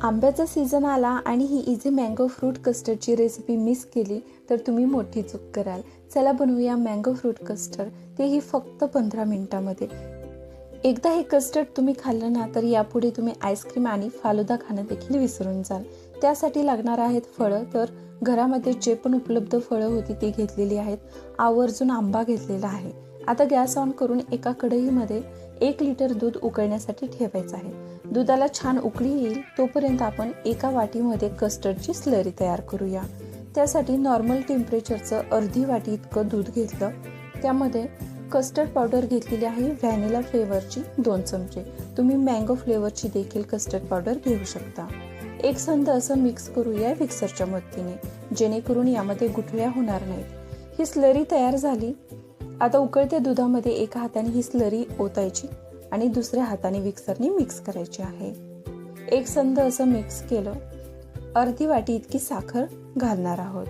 आंब्याचा सीझन आला आणि ही इझी मँगो फ्रूट कस्टर्डची रेसिपी मिस केली तर तुम्ही मोठी चूक कराल। चला बनवूया मँगो फ्रूट कस्टर्ड, तेही फक्त 15 मिनिटांमध्ये। एकदा हे कस्टर्ड तुम्ही खाल्लं ना तर यापुढे तुम्ही आईस्क्रीम आणि फालुदा खाणं देखील विसरून जाल। त्यासाठी लागणार आहेत फळं, तर घरामध्ये जे पण उपलब्ध फळं होती ती घेतलेली आहेत। आवर्जून आंबा घेतलेला आहे। आता गॅस ऑन करून एका कढईमध्ये 1 लिटर दूध उकळण्यासाठी ठेवायचं आहे। दुधाला छान उकळी येईल तोपर्यंत आपण एका वाटीमध्ये कस्टर्डची स्लरी तयार करूया। त्यासाठी नॉर्मल टेम्परेचरचं अर्धी वाटी इतकं दूध घेतलं। त्यामध्ये कस्टर्ड पावडर घेतलेली आहे व्हॅनिला फ्लेवरची 2 चमचे। तुम्ही मँगो फ्लेवरची देखील कस्टर्ड पावडर घेऊ शकता। एकसंध असं मिक्स करूया मिक्सरच्या मदतीने, जेणेकरून यामध्ये गुठळ्या होणार नाहीत। ही स्लरी तयार झाली। आता उकळत्या दुधामध्ये एका हाताने ही स्लरी ओतायची आणि दुसऱ्या हाताने मिक्सरने मिक्स करायची आहे। एकसंध असं मिक्स केलं। अर्धी वाटी इतकी साखर घालणार आहोत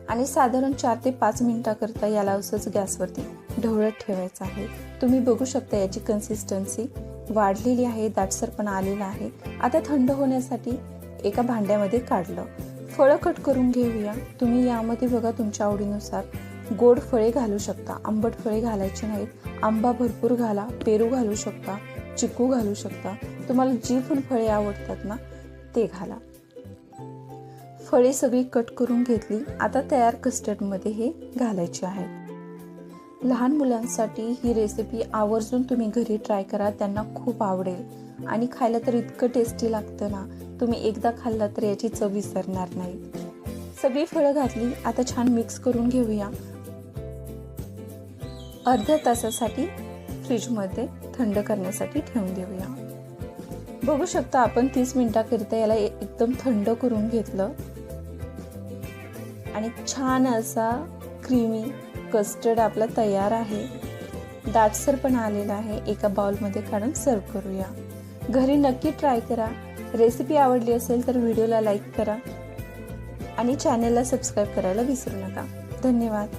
आणि साधारण 4 ते 5 मिनिटांकरता याला असंच गॅसवरती ढवळत ठेवायचं आहे। तुम्ही बघू शकता याची कन्सिस्टन्सी वाढलेली आहे, दाटसरपणा आलेला आहे। आता थंड होण्यासाठी एका भांड्यामध्ये काढलं। फळं कट करून घेऊया। तुम्ही यामध्ये बघा तुमच्या आवडीनुसार गोड फळे घालू शकता, आंबट फळे घालायची नाहीत। आंबा भरपूर घाला, पेरू घालू शकता, चिकू घालू शकता। तुम्हाला जी पण फळे आवडतात ना ते घाला। फळे सगळी कट करून घेतली। आता तयार कस्टर्डमध्ये हे घालायचे आहे। लहान मुलांसाठी ही रेसिपी आवर्जून तुम्ही घरी ट्राय करा, त्यांना खूप आवडेल आणि खायला तर इतकं टेस्टी लागतं ना, तुम्ही एकदा खाल्लं तर याची चव विसरणार नाही। सगळी फळं घातली। आता छान मिक्स करून घेऊया। अर्ध्या तासासाठी फ्रीजमध्ये थंड करण्यासाठी ठेवून देऊया। बघू शकता आपण 30 मिनिटांकरिता याला एकदम थंड करून घेतलं आणि छान असा क्रीमी कस्टर्ड आपला तयार आहे। दाटसर पण आलेला आहे। एका बाउलमध्ये काढून सर्व करूया। घरी नक्की ट्राय करा। रेसिपी आवडली असेल तर व्हिडिओला लाईक करा आणि चॅनेलला सबस्क्राईब करायला विसरू नका। धन्यवाद।